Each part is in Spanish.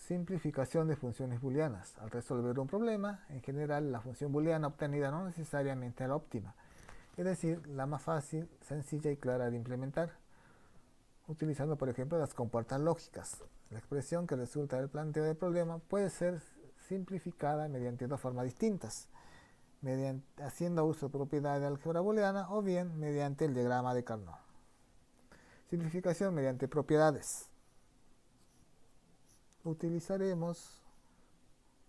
Simplificación de funciones booleanas. Al resolver un problema, en general la función booleana obtenida no necesariamente es la óptima, es decir, la más fácil, sencilla y clara de implementar, utilizando por ejemplo las compuertas lógicas. La expresión que resulta del planteo del problema puede ser simplificada mediante dos formas distintas, haciendo uso de propiedades de álgebra booleana o bien mediante el diagrama de Carnot. Simplificación mediante propiedades. Utilizaremos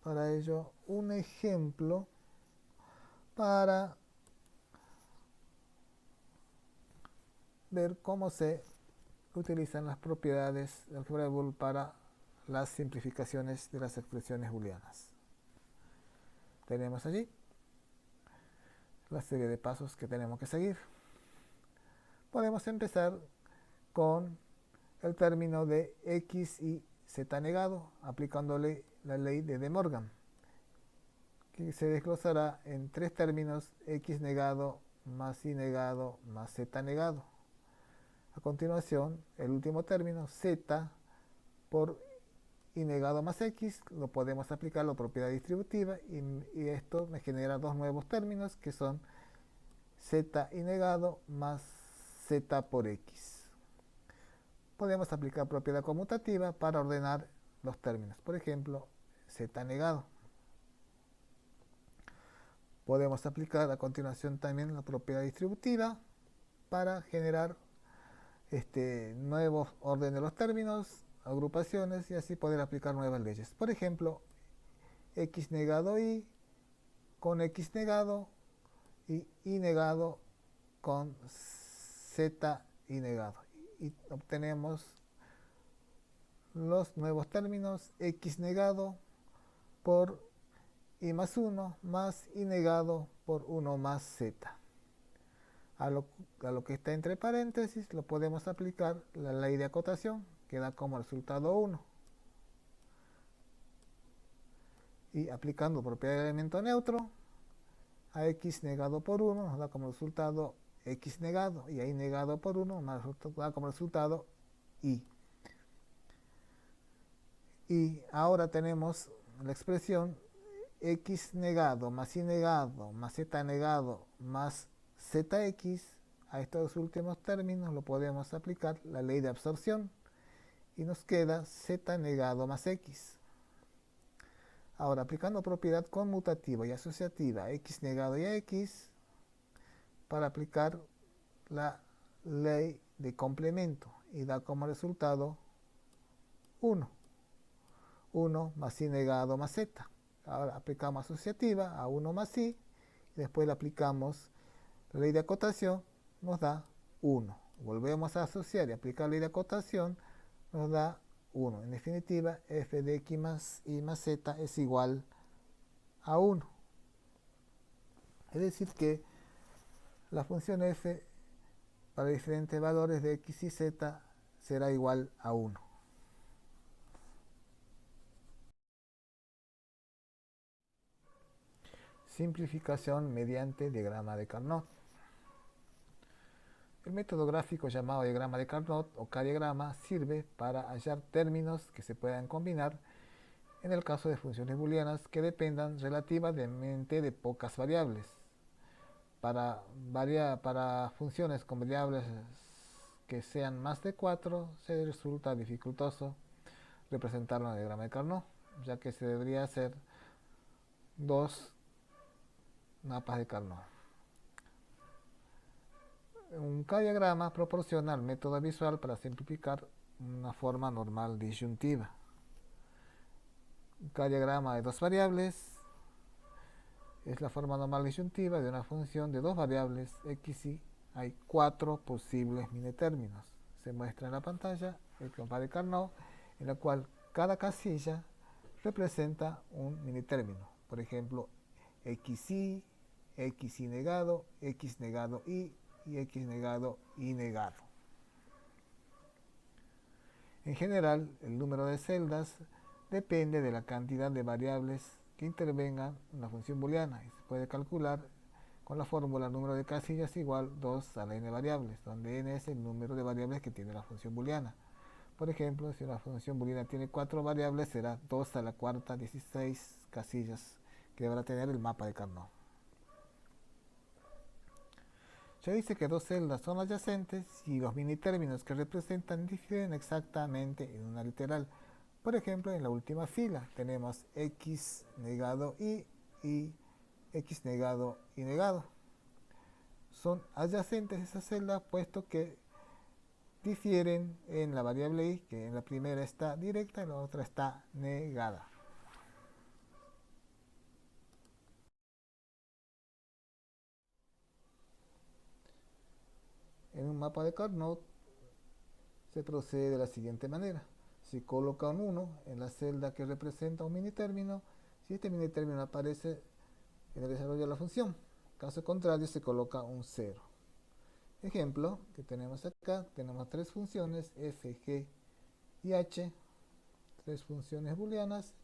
para ello un ejemplo para ver cómo se utilizan las propiedades del álgebra de Boole para las simplificaciones de las expresiones booleanas. Tenemos allí la serie de pasos que tenemos que seguir. Podemos empezar con el término de x y z negado, aplicándole la ley de De Morgan, que se desglosará en tres términos: x negado más y negado más z negado. A continuación, el último término, z por y negado más x, lo podemos aplicar la propiedad distributiva y esto me genera dos nuevos términos que son z y negado más z por x. Podemos aplicar propiedad conmutativa para ordenar los términos. Por ejemplo, z negado. Podemos aplicar a continuación también la propiedad distributiva para generar nuevos órdenes de los términos, agrupaciones y así poder aplicar nuevas leyes. Por ejemplo, x negado y con x negado y negado con z y negado. Y obtenemos los nuevos términos x negado por y más 1 más y negado por 1 más z. A lo que está entre paréntesis lo podemos aplicar la ley de acotación, que da como resultado 1. Y aplicando propiedad de elemento neutro a x negado por 1 nos da como resultado x negado, y ahí negado por 1 nos da como resultado y. Y ahora tenemos la expresión x negado más y negado más z negado más zx. A estos últimos términos lo podemos aplicar la ley de absorción y nos queda z negado más x. Ahora, aplicando propiedad conmutativa y asociativa a x negado y a x, para aplicar la ley de complemento, y da como resultado 1. 1 más y negado más z. Ahora aplicamos asociativa a 1 más y después le aplicamos la ley de acotación, nos da 1. Volvemos a asociar y aplicar la ley de acotación, nos da 1. En definitiva, f de x más y más z es igual a 1. Es decir que la función f para diferentes valores de x y z será igual a 1. Simplificación mediante diagrama de Carnot. El método gráfico llamado diagrama de Carnot o K-diagrama sirve para hallar términos que se puedan combinar en el caso de funciones booleanas que dependan relativamente de pocas variables. Para funciones con variables que sean más de 4 se resulta dificultoso representarlo en el diagrama de Carnot, ya que se debería hacer dos mapas de Carnot. Un K-diagrama proporciona el método visual para simplificar una forma normal disyuntiva. Un K-diagrama de dos variables es la forma normal disyuntiva de una función de dos variables x y. Hay 4 posibles minitérminos. Se muestra en la pantalla el mapa de Carnot, en la cual cada casilla representa un minitérmino. Por ejemplo, xy, xy negado, x negado y x negado y negado. En general, el número de celdas depende de la cantidad de variables que intervengan en la función booleana y se puede calcular con la fórmula número de casillas igual 2 a la n variables, donde n es el número de variables que tiene la función booleana. Por ejemplo, si una función booleana tiene 4 variables, será 2 a la cuarta 16 casillas que deberá tener el mapa de Carnot. Se dice que dos celdas son adyacentes si los minitérminos que representan difieren exactamente en una literal. Por ejemplo, en la última fila tenemos x negado y x negado y negado. Son adyacentes esas celdas puesto que difieren en la variable i, que en la primera está directa y en la otra está negada. En un mapa de Carnot se procede de la siguiente manera. Se coloca un 1 en la celda que representa un minitérmino. Si este minitérmino aparece en el desarrollo de la función, caso contrario se coloca un 0. Ejemplo que tenemos acá, tenemos tres funciones f, g y h, tres funciones booleanas.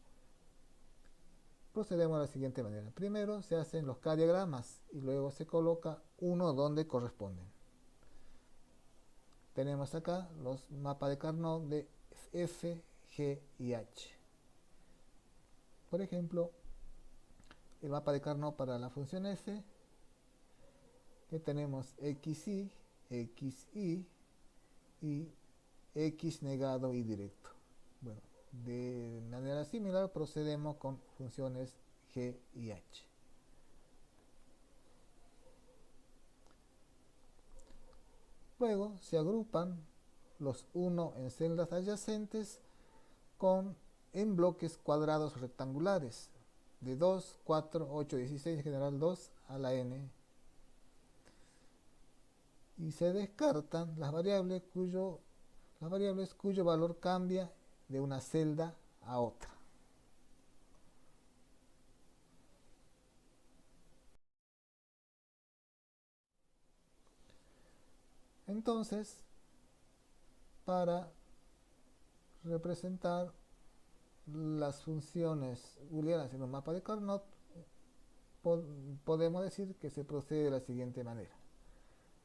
Procedemos de la siguiente manera. Primero se hacen los k-diagramas y luego se coloca 1 donde corresponden. Tenemos acá los mapas de Carnot de f, g y h. Por ejemplo, el mapa de Carnot para la función f, que tenemos xi, xi y x negado y directo. Bueno, de manera similar procedemos con funciones g y h. Luego se agrupan los 1 en celdas adyacentes en bloques cuadrados rectangulares de 2, 4, 8, 16, en general 2 a la n. Y se descartan las variables cuyo valor cambia de una celda a otra. Entonces, para representar las funciones booleanas en un mapa de Carnot, podemos decir que se procede de la siguiente manera.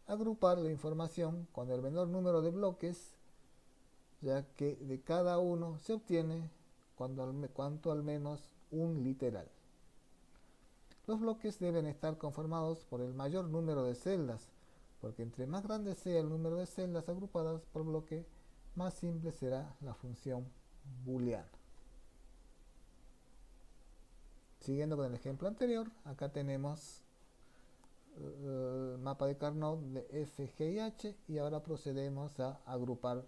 Agrupar la información con el menor número de bloques, ya que de cada uno se obtiene cuanto al menos un literal. Los bloques deben estar conformados por el mayor número de celdas, porque entre más grande sea el número de celdas agrupadas por bloque, más simple será la función booleana. Siguiendo con el ejemplo anterior, acá tenemos el mapa de Carnot de f, g y h, y ahora procedemos a agrupar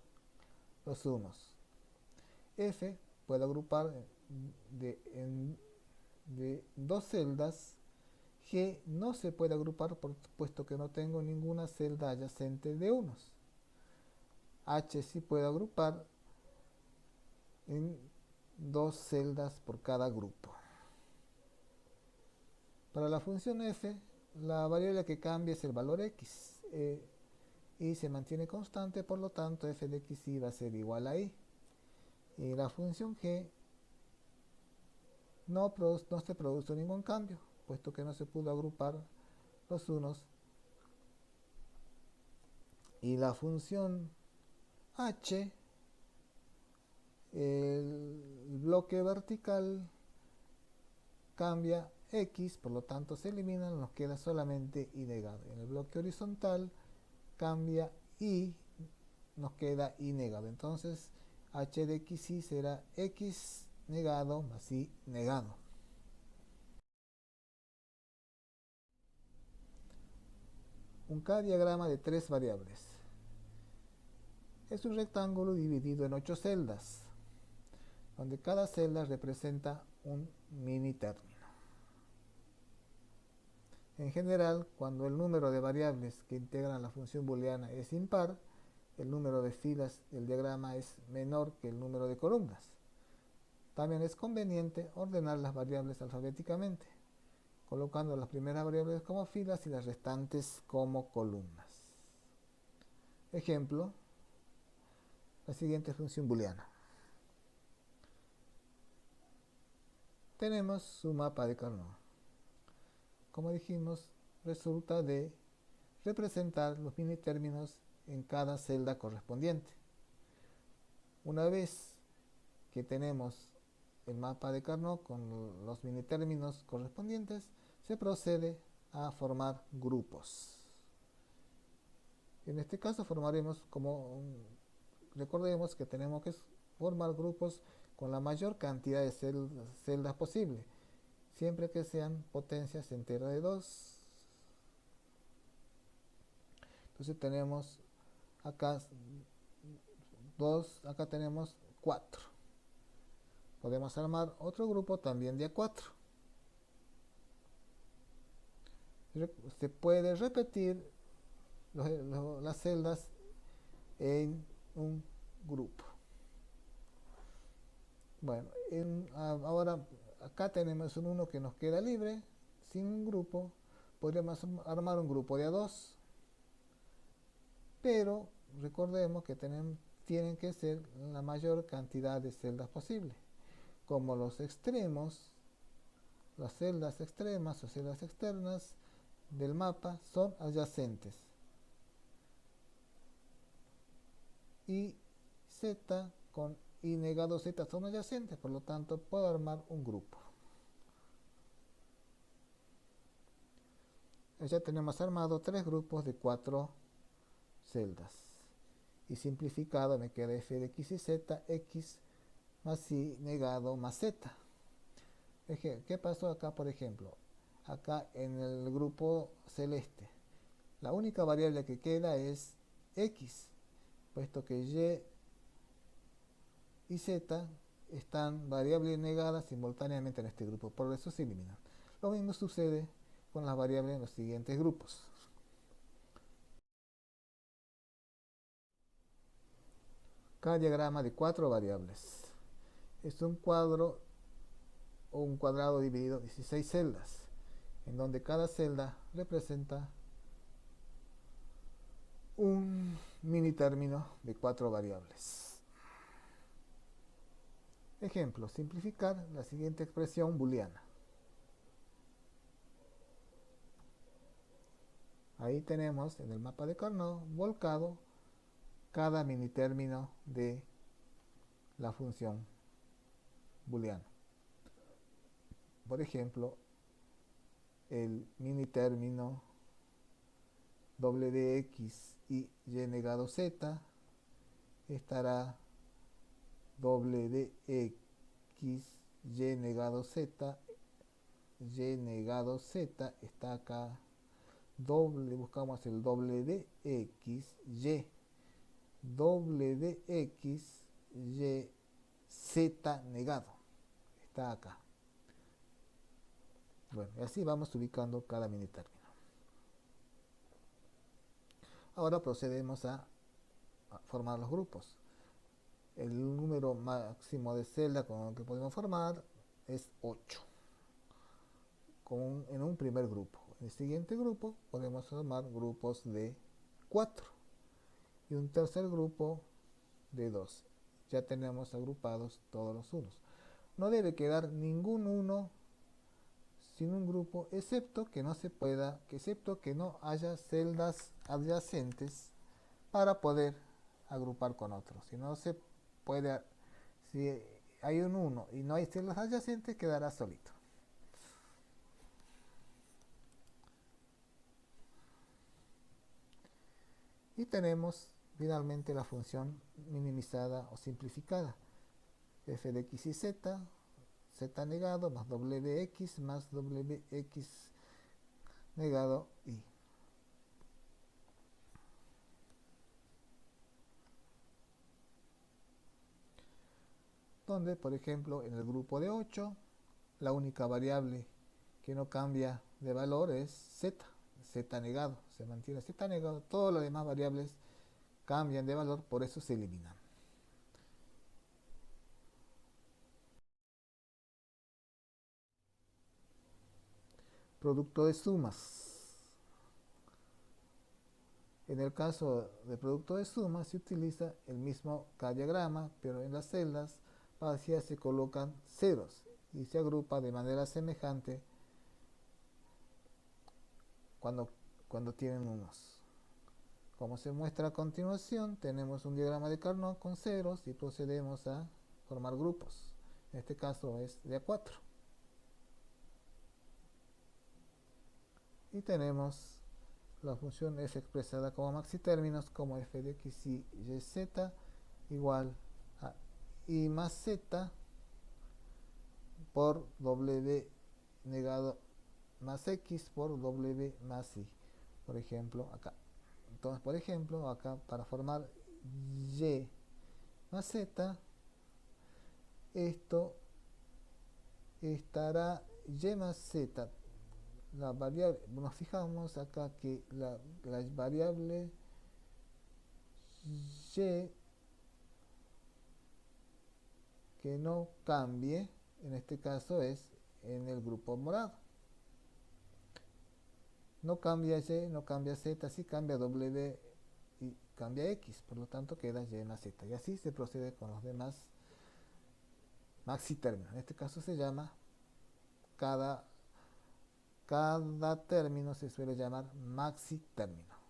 los unos. F puede agrupar de dos celdas. G no se puede agrupar puesto que no tengo ninguna celda adyacente de unos. H sí puede agrupar en dos celdas por cada grupo. Para la función f, la variable que cambia es el valor x y se mantiene constante, por lo tanto f de x va a ser igual a y. Y la función g no se produce ningún cambio, puesto que no se pudo agrupar los unos. Y la función h, el bloque vertical cambia x, por lo tanto se eliminan, nos queda solamente y negado. En el bloque horizontal cambia y nos queda y negado. Entonces h de xy será x negado más y negado. Un k-diagrama de tres variables. Es un rectángulo dividido en 8 celdas, donde cada celda representa un mini término. En general, cuando el número de variables que integran la función booleana es impar, el número de filas del diagrama es menor que el número de columnas. También es conveniente ordenar las variables alfabéticamente, colocando las primeras variables como filas y las restantes como columnas. Ejemplo, la siguiente función booleana. Tenemos su mapa de Carnot. Como dijimos, resulta de representar los minitérminos en cada celda correspondiente. Una vez que tenemos el mapa de Carnot con los minitérminos correspondientes, se procede a formar grupos. En este caso formaremos recordemos que tenemos que formar grupos con la mayor cantidad de celdas posible, siempre que sean potencias enteras de 2. Entonces tenemos acá 2, acá tenemos 4. Podemos armar otro grupo también de 4. Se puede repetir las celdas en un grupo. Bueno, ahora acá tenemos un 1 que nos queda libre, sin un grupo. Podríamos armar un grupo de A2, pero recordemos que tienen que ser la mayor cantidad de celdas posible. Como los extremos, las celdas extremas o celdas externas del mapa son adyacentes. Y Z con I negado Z son adyacentes, por lo tanto puedo armar un grupo. Ya tenemos armado 3 grupos de 4 celdas. Y simplificado me queda f de x y z, x más y negado más z. ¿Qué pasó acá, por ejemplo? Acá en el grupo celeste, la única variable que queda es x, puesto que y y z están variables negadas simultáneamente en este grupo, por eso se eliminan. Lo mismo sucede con las variables en los siguientes grupos. Cada diagrama de 4 variables es un cuadro o un cuadrado dividido en 16 celdas, en donde cada celda representa un mini término de 4 variables. Ejemplo, simplificar la siguiente expresión booleana. Ahí tenemos en el mapa de Carnot volcado cada mini término de la función booleana. Por ejemplo, el mini término doble de x y y negado z estará doble de x y negado z, y negado z está acá, buscamos el doble de x, y doble de x, y z negado está acá. Bueno, y así vamos ubicando cada mini término. Ahora procedemos a formar los grupos. El número máximo de celda con el que podemos formar es 8 en un primer grupo. En el siguiente grupo podemos formar grupos de 4 y un tercer grupo de 2. Ya tenemos agrupados todos los unos. No debe quedar ningún uno sin un grupo, excepto que no haya celdas adyacentes para poder agrupar con otros. Si no se puede, si hay un 1 y no hay celdas adyacentes, quedará solito. Y tenemos finalmente la función minimizada o simplificada. F de x y z, z negado más w de x más w de x negado y. Donde, por ejemplo, en el grupo de 8, la única variable que no cambia de valor es z, z negado, se mantiene z negado, todas las demás variables cambian de valor, por eso se eliminan. Producto de sumas. En el caso de producto de sumas se utiliza el mismo K-diagrama, pero en las celdas vacías se colocan ceros y se agrupa de manera semejante cuando tienen unos. Como se muestra a continuación, tenemos un diagrama de Carnot con ceros y procedemos a formar grupos. En este caso es de A4. Y tenemos la función f expresada como maxitérminos como f de x y z igual a y más z por w negado más x por w más y. Por ejemplo, acá. Entonces, por ejemplo, acá para formar y más z, esto estará y más z. La variable, nos fijamos acá que la variable y que no cambie, en este caso es en el grupo morado. No cambia y, no cambia z, sí cambia w y cambia x, por lo tanto queda y más z. Y así se procede con los demás maxi términos. En este caso se llama, cada término se suele llamar maxi término.